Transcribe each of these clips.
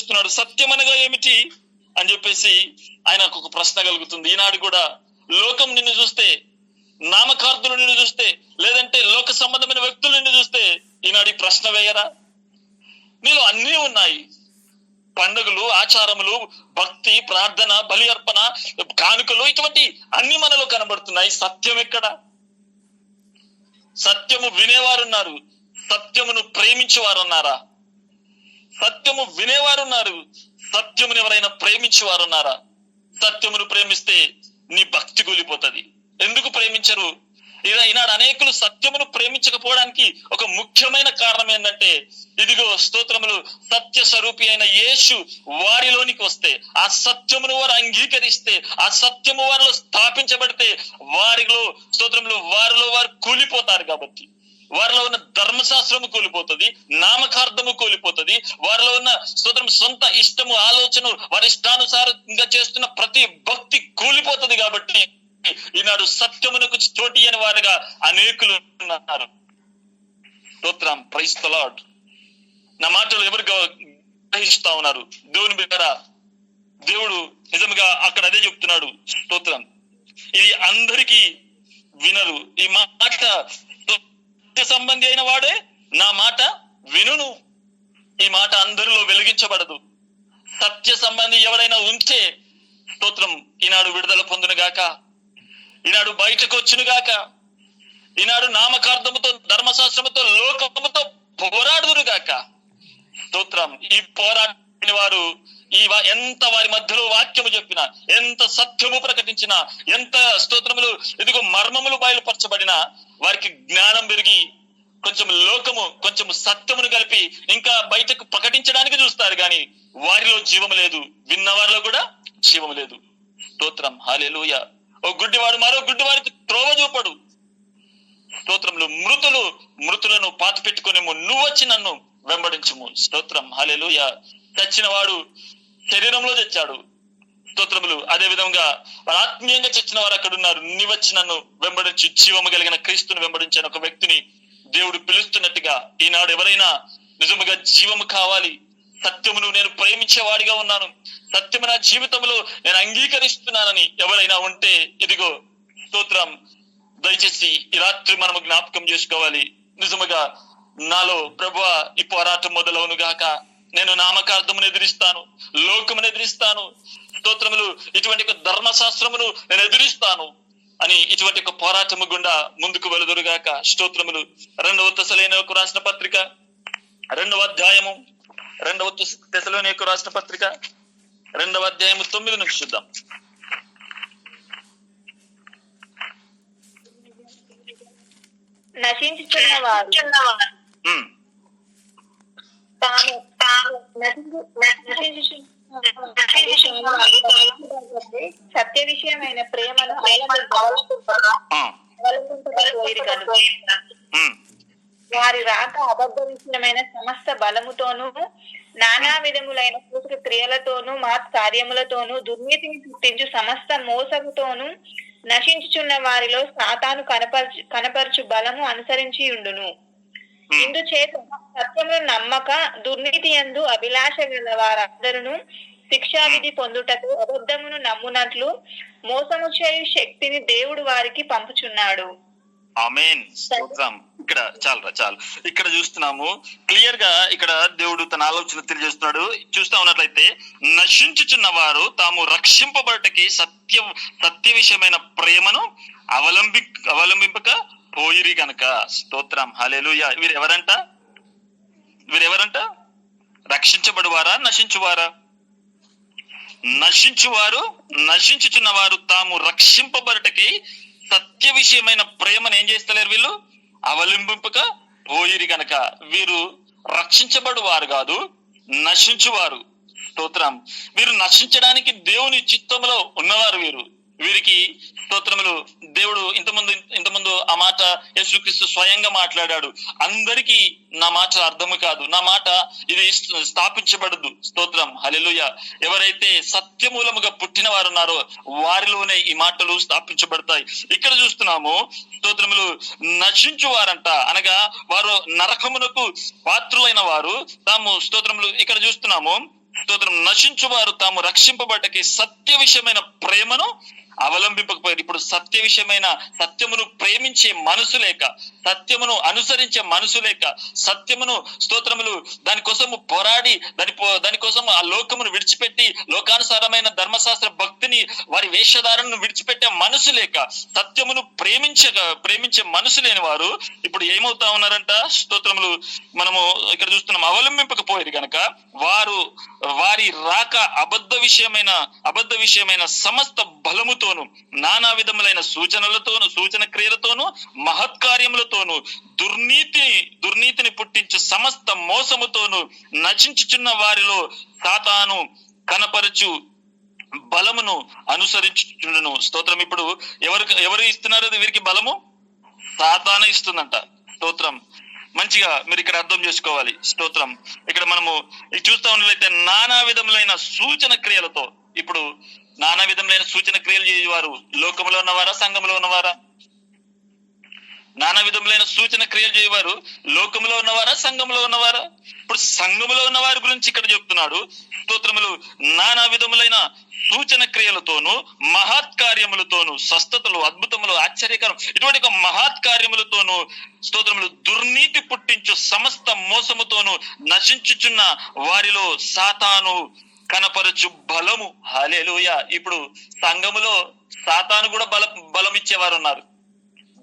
చేస్తున్నాడు. సత్యం అనగా ఏమిటి అని చెప్పేసి ఆయనకు ఒక ప్రశ్న కలుగుతుంది. ఈనాడు కూడా లోకం నిన్ను చూస్తే, నామకార్థులు నిన్ను చూస్తే, లేదంటే లోక సంబంధమైన వ్యక్తులు నిన్ను చూస్తే ఈనాడు ఈ ప్రశ్న వేయరా? నీలో అన్నీ ఉన్నాయి. పండుగలు, ఆచారములు, భక్తి, ప్రార్థన, బలి అర్పణ, కానుకలు, ఇటువంటి అన్ని మనలో కనబడుతున్నాయి. సత్యం ఎక్కడ? సత్యము వినేవారున్నారు, సత్యమును ప్రేమించేవారున్నారా? సత్యము వినేవారున్నారు, సత్యమును ఎవరైనా ప్రేమించేవారున్నారా? సత్యమును ప్రేమిస్తే నీ భక్తి కూలిపోతుంది. ఎందుకు ప్రేమించరు? ఈనాడు అనేకులు సత్యమును ప్రేమించకపోవడానికి ఒక ముఖ్యమైన కారణం ఏంటంటే, ఇదిగో స్తోత్రములు, సత్య స్వరూపి అయిన యేసు వారిలోనికి వస్తే, ఆ సత్యమును వారు అంగీకరిస్తే, ఆ సత్యము వారిలో స్థాపించబడితే వారిలో స్తోత్రములు వారిలో వారు కూలిపోతారు. కాబట్టి వారిలో ఉన్న ధర్మశాస్త్రము కూలిపోతుంది, నామకార్థము కూలిపోతుంది, వారిలో ఉన్న స్తోత్రం సొంత ఇష్టము, ఆలోచన, వారి ఇష్టానుసారంగా చేస్తున్న ప్రతి భక్తి కూలిపోతుంది. కాబట్టి ఈనాడు సత్యమునకు చోటి అని వారుగా అనేకులు ఉన్నారు. స్తోత్రం, ప్రైజ్ ది లార్డ్. నా మాటలు ఎవరు గ్రహిస్తా ఉన్నారు? దేవుని బిడ్డలారా, దేవుడు నిజంగా అక్కడ అదే చెప్తున్నాడు. స్తోత్రం, ఇది అందరికీ వినరు. ఈ మాట సంబంధి అయిన వాడే నా మాట వినును. ఈ మాట అందరిలో వెలిగించబడదు. సత్య సంబంధి ఎవరైనా ఉంటే స్తోత్రం ఈనాడు విడుదల పొందును గాక, ఈనాడు బయటకు వచ్చును గాక, ఈనాడు నామకార్థముతో, ధర్మశాస్త్రముతో, లోకముతో పోరాడుదురు గాక. స్తోత్రం. ఈ పోరాడిన వారు ఎంత వారి మధ్యలో వాక్యము చెప్పినా, ఎంత సత్యము ప్రకటించినా, ఎంత స్తోత్రములు ఇదిగో మర్మములు బయలుపరచబడినా వారికి జ్ఞానం పెరిగి కొంచెం లోకము, కొంచెం సత్యమును కలిపి ఇంకా బయటకు ప్రకటించడానికి చూస్తారు, కానీ వారిలో జీవము లేదు. విన్నవారిలో కూడా జీవము లేదు. స్తోత్రం, హల్లెలూయా. ఓ గుడ్డివాడు మరో గుడ్డివాడికి త్రోవ చూపడు. స్తోత్రములు, మృతులను పాతి పెట్టుకునేమో నువ్వు వచ్చి నన్ను వెంబడించుము. స్తోత్రం, హల్లెలూయా. చచ్చిన వాడు శరీరంలో తెచ్చాడు. స్తోత్రములు. అదే విధంగా ఆత్మీయంగా చచ్చిన వారు అక్కడ ఉన్నారు. నీ వచ్చి నన్ను వెంబడించి జీవము కలిగిన క్రీస్తుని వెంబడించిన ఒక వ్యక్తిని దేవుడు పిలుస్తున్నట్టుగా ఈనాడు ఎవరైనా నిజముగా జీవము కావాలి, సత్యమును నేను ప్రేమించేవాడిగా ఉన్నాను, సత్యము నా జీవితంలో నేను అంగీకరిస్తున్నానని ఎవరైనా ఉంటే ఇదిగో స్తోత్రం, దయచేసి ఈ రాత్రి మనము జ్ఞాపకం చేసుకోవాలి. నిజముగా నాలో ప్రభువా ఈ పోరాటం మొదలవును గాక. నేను నామకార్థమును ఎదిరిస్తాను, లోకమును ఎదిరిస్తాను, స్తోత్రములు ఇటువంటి ధర్మశాస్త్రమును నేను ఎదిరిస్తాను అని ఇటువంటి ఒక పోరాటము గుండా ముందుకు వెలుదురుగాక. స్తోత్రములు. 2వ తెస్సలోనికీయులకు రాసిన పత్రిక 2వ అధ్యాయము, 2వ తెస్సలోనికీయులకు రాసిన పత్రిక 2వ అధ్యాయము 9 నుంచి చూద్దాం. నశించుచున్నవారు సత్య విషయమైన ప్రేమను వారి రాక అబద్ధ విషయమైన సమస్త బలముతోనూ, నానా విధములైన సూచక క్రియలతోనూ, మహత్ కార్యములతోనూ, దుర్నీతిని పుట్టించు సమస్త మోసముతోనూ నశించుచున్న వారిలో సాతాను కనపరచు బలము అనుసరించి ఉండును. ఇందుచేత సత్యమును నమ్మక దుర్నీతి యందు అభిలాష గల వారందరూ శిక్షావిధి పొందుటకు అబద్ధమును నమ్మునట్లు మోసము చేయు శక్తిని దేవుడు వారికి పంపుచున్నాడు. ఆమేన్. స్తోత్రం. ఇక్కడ చాలు ఇక్కడ చూస్తున్నాము క్లియర్ గా, ఇక్కడ దేవుడు తన ఆలోచన తెలియజేస్తున్నాడు. చూస్తా ఉన్నట్లయితే, నశించుచున్న వారు తాము రక్షింపబడటకి సత్య విషయమైన ప్రేమను అవలంబింపక పోయిరి గనక. స్తోత్రం, హల్లెలూయా. వీరెవరంట? రక్షించబడువారా, నశించువారా? నశించుచున్న వారు తాము రక్షింపబడటకి సత్య విషయమైన ప్రేమను ఏం చేస్తలేరు, వీళ్ళు అవలంబింపక పోయిరి గనక. వీరు రక్షించబడువారు కాదు, నశించువారు. స్తోత్రం. వీరు నశించడానికి దేవుని చిత్తంలో ఉన్నవారు. వీరికి స్తోత్రములు. దేవుడు ఇంతకుముందు ఆ మాట యేసుక్రీస్తు స్వయంగా మాట్లాడాడు. అందరికీ నా మాట అర్థము కాదు, నా మాట ఇది స్థాపించబడదు. స్తోత్రం, హల్లెలూయా. ఎవరైతే సత్యమూలముగా పుట్టిన వారు ఉన్నారో వారిలోనే ఈ మాటలు స్థాపించబడతాయి. ఇక్కడ చూస్తున్నాము స్తోత్రములు, నశించువారంట, అనగా వారు నరకమునకు పాత్రులైన వారు తాము. స్తోత్రములు. ఇక్కడ చూస్తున్నాము స్తోత్రం నశించువారు తాము రక్షింపబడ్డకి సత్య విషయమైన ప్రేమను అవలంబింపకపోయారు. ఇప్పుడు సత్య విషయమైన సత్యమును ప్రేమించే మనసు లేక, సత్యమును అనుసరించే మనసు లేక, సత్యమును స్తోత్రములు దానికోసము పోరాడి దానికోసం ఆ లోకమును విడిచిపెట్టి లోకానుసారమైన ధర్మశాస్త్ర భక్తిని వారి వేషధారణను విడిచిపెట్టే మనసు లేక, సత్యమును ప్రేమించే మనసు లేని వారు ఇప్పుడు ఏమవుతా ఉన్నారంట? స్తోత్రములు మనము ఇక్కడ చూస్తున్నాం, అవలంబింపకపోయారు గనక వారి రాక అబద్ధ విషయమైన సమస్త బలముతోను, నానా విధములైన సూచన క్రియలతోను, మహత్కార్యములతోను, దుర్నీతిని పుట్టించు సమస్త మోసముతోను నశించుచున్న వారిలో సాతాను కనపరచు బలమును అనుసరించుచుండును. స్తోత్రం. ఇప్పుడు ఎవరు ఇస్తున్నారు వీరికి బలము? సాతాను ఇస్తుందంట. స్తోత్రం. మంచిగా మీరు ఇక్కడ అర్థం చేసుకోవాలి. స్తోత్రం. ఇక్కడ మనము చూస్తా ఉన్నట్లయితే నానా విధములైన సూచన క్రియలతో, ఇప్పుడు నానా విధములైన సూచన క్రియలు చేయవారు లోకంలో ఉన్నవారా, సంఘంలో ఉన్నవారా? నానా విధములైన సూచన క్రియలు చేయవారు లోకంలో ఉన్నవారా, సంఘంలో ఉన్నవారా? ఇప్పుడు సంఘంలో ఉన్న వారి గురించి ఇక్కడ చెప్తున్నాడు. స్తోత్రములు నానా విధములైన సూచన క్రియలతోను, మహత్కార్యములతోను, స్వస్థతలు, అద్భుతములు, ఆశ్చర్యకరం ఇటువంటి ఒక మహత్కార్యములతోను, స్తోత్రములు దుర్నీతి పుట్టించు సమస్త మోసముతోను నశించుచున్న వారిలో సాతాను కనపరచు బలము. హల్లెలూయా. ఇప్పుడు సంఘములో సాతాను కూడా బలం ఇచ్చేవారు ఉన్నారు.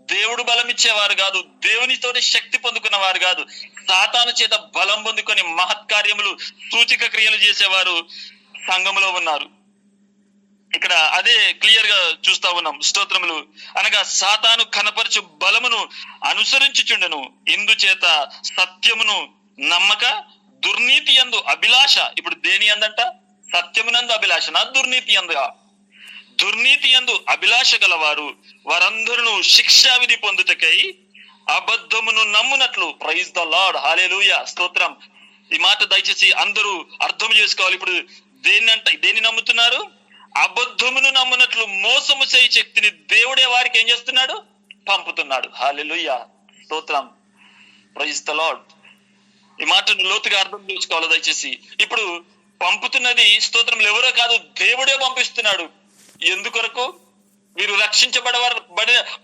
దేవుడు బలం ఇచ్చేవారు కాదు, దేవునితోటి శక్తి పొందుకున్న వారు కాదు, సాతాను చేత బలం పొందుకొని మహత్కార్యములు, సూచిక క్రియలు చేసేవారు సంఘములో ఉన్నారు. ఇక్కడ అదే క్లియర్ గా చూస్తా ఉన్నాం. స్తోత్రములు అనగా సాతాను కనపరచు బలమును అనుసరించుచుండెను, ఇందుచేత సత్యమును నమ్మక దుర్నీతి యందు అభిలాష. ఇప్పుడు దేని యందంట? సత్యమునందు అభిలాషన, దుర్నీతి యందుగా. దుర్నీతి యందు అభిలాష గలవారు వారందరూ శిక్షా విధి పొందుటకై అబద్ధమును నమ్మునట్లు. Praise the Lord. హల్లెలూయా. స్తోత్రం. ఈ మాట దయచేసి అందరూ అర్థం చేసుకోవాలి. ఇప్పుడు దేన్ని నమ్ముతున్నారు? అబద్ధమును నమ్మునట్లు మోసము చేయ శక్తిని దేవుడే వారికి ఏం చేస్తున్నాడు? పంపుతున్నాడు. హల్లెలూయా. స్తోత్రం. Praise the Lord. ఈ మాటను లోతుగా అర్థం చేసుకోవాలి దయచేసి. ఇప్పుడు పంపుతున్నది స్తోత్రములు ఎవరో కాదు, దేవుడే పంపిస్తున్నాడు. ఎందుకొరకు? వీరు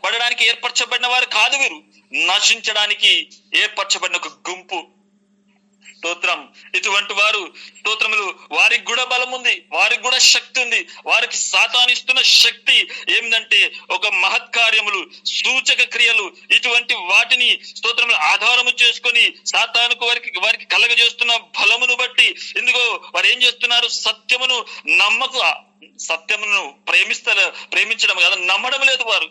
బడడానికి ఏర్పరచబడిన వారు కాదు, వీరు నశించడానికి ఏర్పరచబడిన ఒక గుంపు. స్తోత్రం. ఇటువంటి వారు స్తోత్రములు వారికి కూడా బలం ఉంది, వారికి కూడా శక్తి ఉంది. వారికి సాతానిస్తున్న శక్తి ఏమిటంటే ఒక మహత్కార్యములు, సూచక క్రియలు, ఇటువంటి వాటిని స్తోత్రములు ఆధారము చేసుకొని సాతానుకు వారికి కలగజేస్తున్న బలమును బట్టి ఎందుకో వారు ఏం చేస్తున్నారు? సత్యమును సత్యమును ప్రేమించడం కాదు, నమ్మడం లేదు వారు.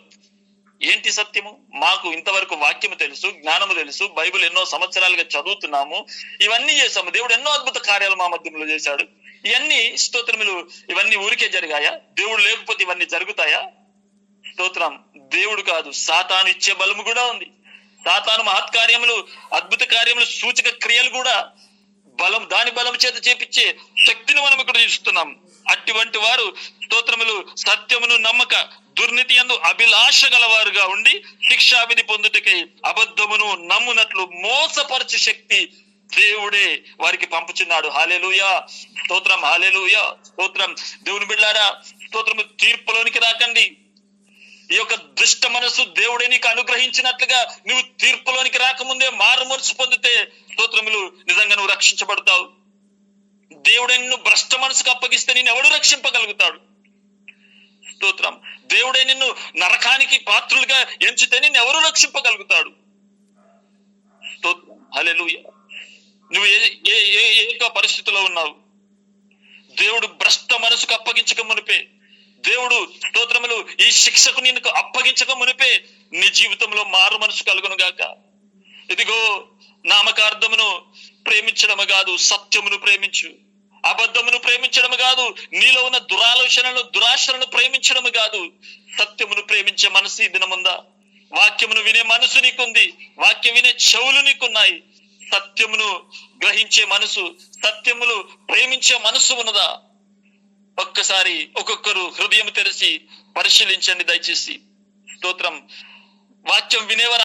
ఏంటి సత్యము? మాకు ఇంతవరకు వాక్యము తెలుసు, జ్ఞానము తెలుసు, బైబిల్ ఎన్నో సంవత్సరాలుగా చదువుతున్నాము, ఇవన్నీ చేశాము, దేవుడు ఎన్నో అద్భుత కార్యాలు మా మధ్యంలో చేశాడు. ఇవన్నీ స్తోత్రములు ఇవన్నీ ఊరికే జరిగాయా? దేవుడు లేకపోతే ఇవన్నీ జరుగుతాయా? స్తోత్రం. దేవుడు కాదు, సాతాను ఇచ్చే బలము కూడా ఉంది. సాతాను మహత్కార్యములు, అద్భుత కార్యములు, సూచక క్రియలు కూడా దాని బలం చేత చేపించే శక్తిని మనం ఇక్కడ చూస్తున్నాం. అటువంటి వారు స్తోత్రములు సత్యమును నమ్మక దుర్నీతి యందు అభిలాష గలవారుగా ఉండి శిక్షావిధి పొందుటకై అబద్ధమును నమ్మునట్లు మోసపరచు శక్తి దేవుడే వారికి పంపుచున్నాడు. హల్లెలూయా. స్తోత్రం. హల్లెలూయా. స్తోత్రం. దేవుని బిడ్డలారా, స్తోత్రము తీర్పులోనికి రాకండి. ఈ యొక్క దుష్ట మనసు దేవుడే నీకు అనుగ్రహించినట్లుగా నువ్వు తీర్పులోనికి రాకముందే మారుమనసు పొందితే స్తోత్రములు నిజంగా నువ్వు రక్షించబడతావు. దేవుడే నిన్ను భ్రష్ట మనసుకు అప్పగిస్తే నేను ఎవడు రక్షింపగలుగుతాడు? స్తోత్రం. దేవుడే నిన్ను నరకానికి పాత్రులుగా ఎంచితే నిన్ను ఎవరు రక్షింపగలుగుతాడు? స్తోత్రం. హల్లెలూయా. నువ్వు ఏ పరిస్థితిలో ఉన్నావు? దేవుడు భ్రష్ట మనసుకు అప్పగించక మునిపే, దేవుడు స్తోత్రములు ఈ శిక్షకు నిన్ను అప్పగించక మునిపే నీ జీవితంలో మారు మనసు కలుగును గాక. ఇదిగో నామకార్థమును ప్రేమించడము కాదు, సత్యమును ప్రేమించు. అబద్ధమును ప్రేమించడము కాదు, నీలో ఉన్న దురాశలను ప్రేమించడము కాదు, సత్యమును ప్రేమించే మనసు ఈ దినముందా? వాక్యమును వినే మనసు నీకుంది, వాక్యం వినే చెవులు నీకున్నాయి. సత్యమును గ్రహించే మనసు, సత్యములు ప్రేమించే మనసు ఉన్నదా? ఒక్కసారి ఒక్కొక్కరు హృదయం తెరిచి పరిశీలించండి దయచేసి. స్తోత్రం. వాక్యం వినేవారు